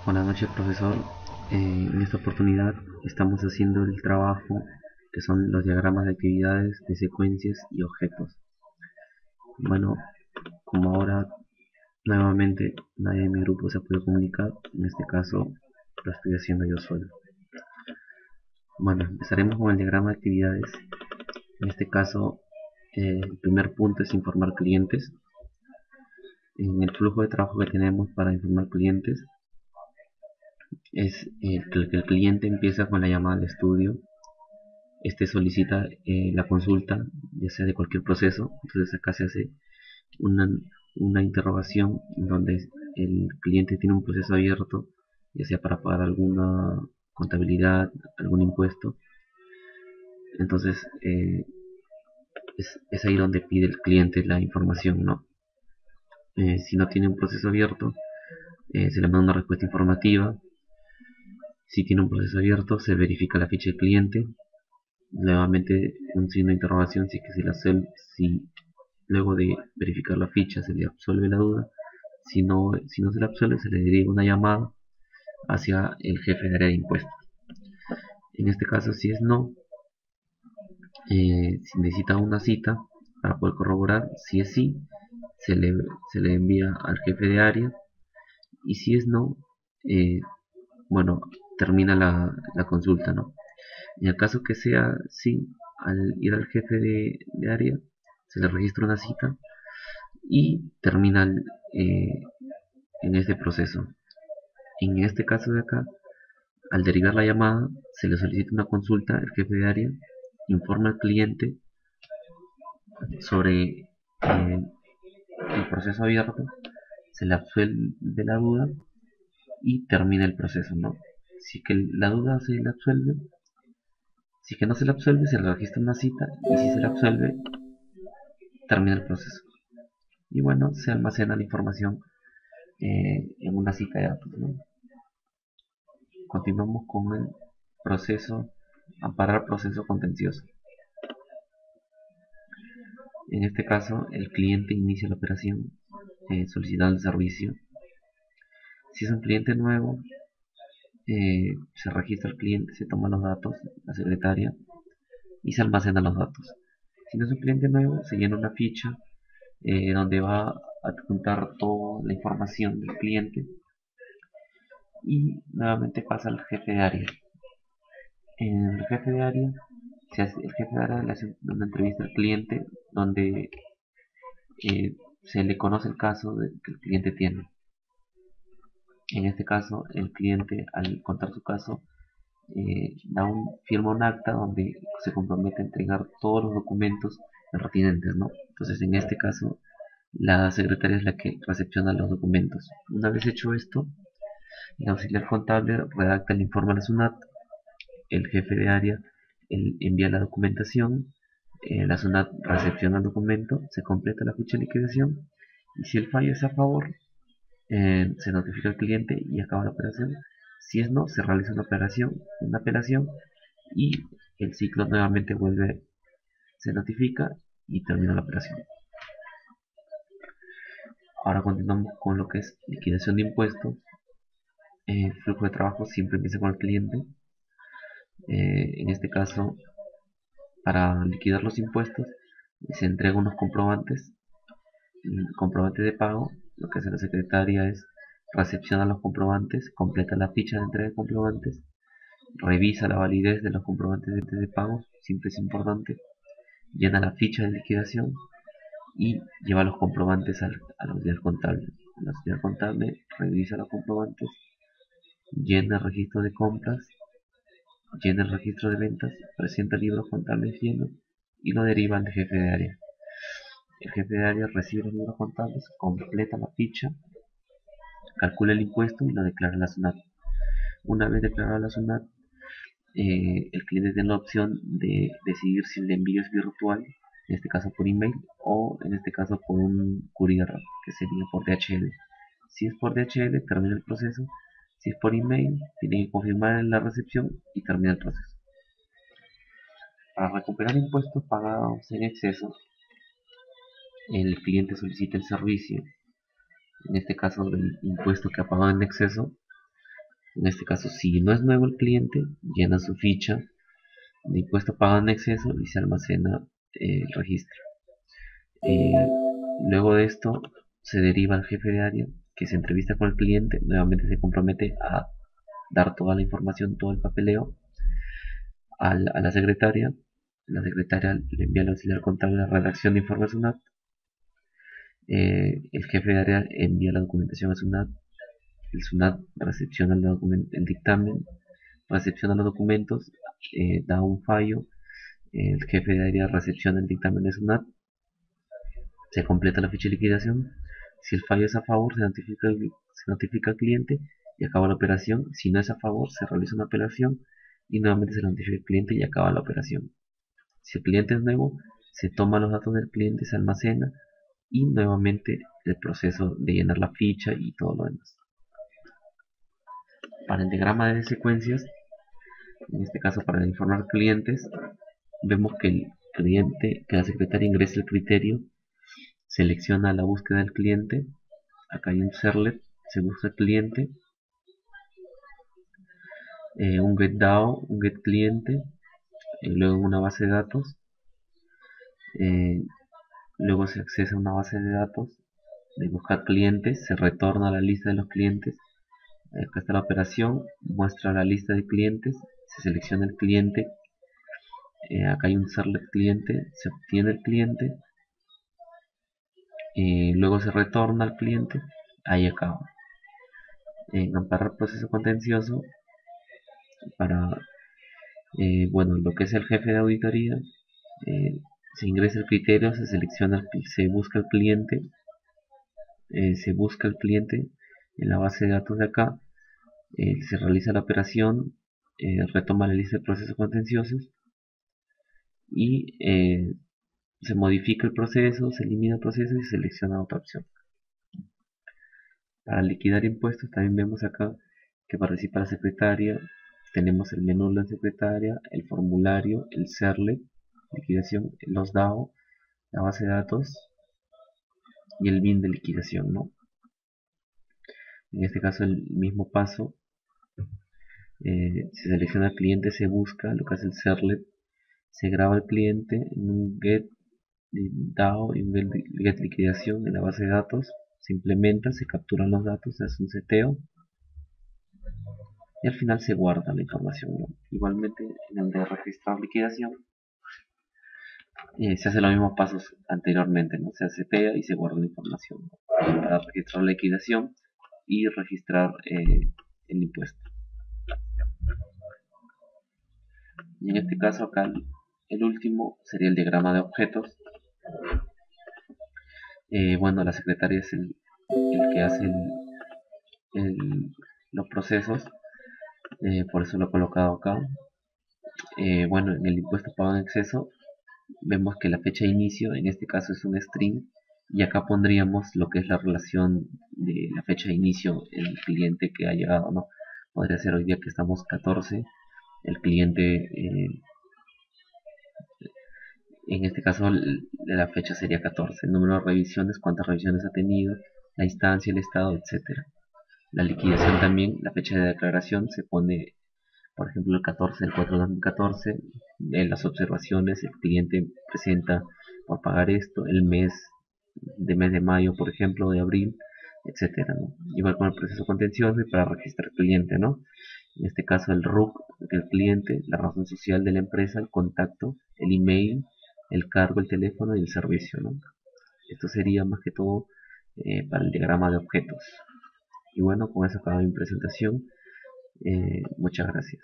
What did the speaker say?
Buenas noches, profesor. En esta oportunidad estamos haciendo el trabajo que son los diagramas de actividades, de secuencias y objetos. Bueno, como ahora nuevamente nadie de mi grupo se puede comunicar, en este caso lo estoy haciendo yo solo. Bueno, empezaremos con el diagrama de actividades. En este caso, el primer punto es informar clientes. En el flujo de trabajo que tenemos para informar clientes es que el cliente empieza con la llamada al estudio. Este solicita la consulta, ya sea de cualquier proceso. Entonces acá se hace una, una interrogación donde el cliente tiene un proceso abierto, ya sea para pagar alguna contabilidad, algún impuesto. Entonces es ahí donde pide el cliente la información, ¿no? Si no tiene un proceso abierto, se le manda una respuesta informativa. Si tiene un proceso abierto, se verifica la ficha del cliente. Nuevamente un signo de interrogación si luego de verificar la ficha se le absuelve la duda. Si no se le absuelve, se le deriva una llamada hacia el jefe de área de impuestos. En este caso, si es no, si necesita una cita para poder corroborar. Si es sí, se le, se le envía al jefe de área. Y si es no, eh, bueno, termina la consulta, ¿no? En el caso que sea sí, al ir al jefe de área, se le registra una cita y termina en este proceso. En este caso de acá, al derivar la llamada, se le solicita una consulta al jefe de área, informa al cliente sobre el proceso abierto, se le absuelve la duda y termina el proceso, ¿no? Si que la duda se le absuelve, si que no se le absuelve, se le registra una cita y si se le absuelve, termina el proceso. Y bueno, se almacena la información en una cita de datos, ¿no? Continuamos con el proceso, amparar proceso contencioso. En este caso, el cliente inicia la operación solicitando el servicio. Si es un cliente nuevo, se registra el cliente, se toman los datos, la secretaria, y se almacenan los datos. Si no es un cliente nuevo, se llena una ficha donde va a adjuntar toda la información del cliente y nuevamente pasa al jefe de área. En el jefe de área, el jefe de área le hace una entrevista al cliente donde se le conoce el caso que el cliente tiene. En este caso, el cliente, al contar su caso, firma un acta donde se compromete a entregar todos los documentos pertinentes, ¿no? Entonces, en este caso, la secretaria es la que recepciona los documentos. Una vez hecho esto, el auxiliar contable redacta el informe a la SUNAT, el jefe de área envía la documentación, la SUNAT recepciona el documento, se completa la ficha de liquidación y si el fallo es a favor, se notifica al cliente y acaba la operación. Si es no, se realiza una apelación y el ciclo nuevamente vuelve, se notifica y termina la operación. Ahora continuamos con lo que es liquidación de impuestos. El flujo de trabajo siempre empieza con el cliente. En este caso, para liquidar los impuestos, se entregan unos comprobantes. El comprobante de pago, lo que hace la secretaria es recepciona los comprobantes, completa la ficha de entrega de comprobantes, revisa la validez de los comprobantes de pago, siempre es importante, llena la ficha de liquidación y lleva los comprobantes al auxiliar contable. El auxiliar contable revisa los comprobantes, llena el registro de compras, llena el registro de ventas, presenta libros contables llenos y lo deriva al jefe de área. El jefe de área recibe los libros contables, completa la ficha, calcula el impuesto y lo declara en la SUNAT. Una vez declarada la SUNAT, el cliente tiene la opción de decidir si el envío es virtual, en este caso por email, o en este caso por un courier, que sería por DHL. Si es por DHL, termina el proceso. Si es por email, tiene que confirmar en la recepción y termina el proceso. Para recuperar impuestos pagados en exceso, el cliente solicita el servicio, en este caso del impuesto que ha pagado en exceso, En este caso, si no es nuevo el cliente, llena su ficha de impuesto pagado en exceso y se almacena el registro. Luego de esto se deriva al jefe de área, que se entrevista con el cliente, nuevamente se compromete a dar toda la información, todo el papeleo a la secretaria. La secretaria le envía al auxiliar contable la redacción de informe SUNAT. El jefe de área envía la documentación a SUNAT. El SUNAT recepciona el dictamen, recepciona los documentos, da un fallo. El jefe de área recepciona el dictamen de SUNAT. Se completa la ficha de liquidación. Si el fallo es a favor, se notifica al cliente y acaba la operación. Si no es a favor, se realiza una apelación y nuevamente se notifica al cliente y acaba la operación. Si el cliente es nuevo, se toma los datos del cliente, se almacena y nuevamente el proceso de llenar la ficha y todo lo demás. Para el diagrama de secuencias, en este caso para informar clientes, vemos que el cliente, que la secretaria ingresa el criterio, selecciona la búsqueda del cliente, acá hay un serlet, se busca el cliente, un getDAO, un getCliente, luego una base de datos, luego se accesa a una base de datos de buscar clientes, se retorna a la lista de los clientes. Acá está la operación, muestra la lista de clientes, se selecciona el cliente, acá hay un serlet cliente, se obtiene el cliente, luego se retorna al cliente, ahí acaba. En amparar proceso contencioso, para bueno, lo que es el jefe de auditoría, se ingresa el criterio, se selecciona, se busca el cliente, en la base de datos de acá, se realiza la operación, retoma la lista de procesos contenciosos y se modifica el proceso, se elimina el proceso y se selecciona otra opción. Para liquidar impuestos también vemos acá que participa la secretaria, tenemos el menú de la secretaria, el formulario, el serlet, liquidación, los DAO, la base de datos y el BIN de liquidación, ¿no? En este caso el mismo paso, se selecciona el cliente, se busca lo que hace el serlet, se graba el cliente en un get DAO y un get liquidación en la base de datos, se implementa, se capturan los datos, se hace un seteo y al final se guarda la información, ¿no? Igualmente en el de registrar liquidación se hacen los mismos pasos anteriormente, ¿no? Se setea y se guarda la información, ¿no? Para registrar la liquidación y registrar el impuesto. Y en este caso acá el último sería el diagrama de objetos. Bueno, la secretaria es el que hace los procesos, por eso lo he colocado acá. Bueno, en el impuesto pagado en exceso vemos que la fecha de inicio en este caso es un string y acá pondríamos lo que es la relación de la fecha de inicio, el cliente que ha llegado, ¿no? Podría ser hoy día que estamos 14, el cliente en este caso la fecha sería 14, el número de revisiones, cuántas revisiones ha tenido, la instancia, el estado, etcétera. La liquidación también, la fecha de declaración se pone, por ejemplo, el 14 del 4 de 2014, en las observaciones el cliente presenta por pagar esto, el mes de mayo, por ejemplo, de abril, etcétera, ¿no? Igual con el proceso contencioso y para registrar cliente, ¿no? En este caso el RUC del cliente, la razón social de la empresa, el contacto, el email, el cargo, el teléfono y el servicio, ¿no? Esto sería más que todo para el diagrama de objetos. Y bueno, con eso acaba mi presentación. Muchas gracias.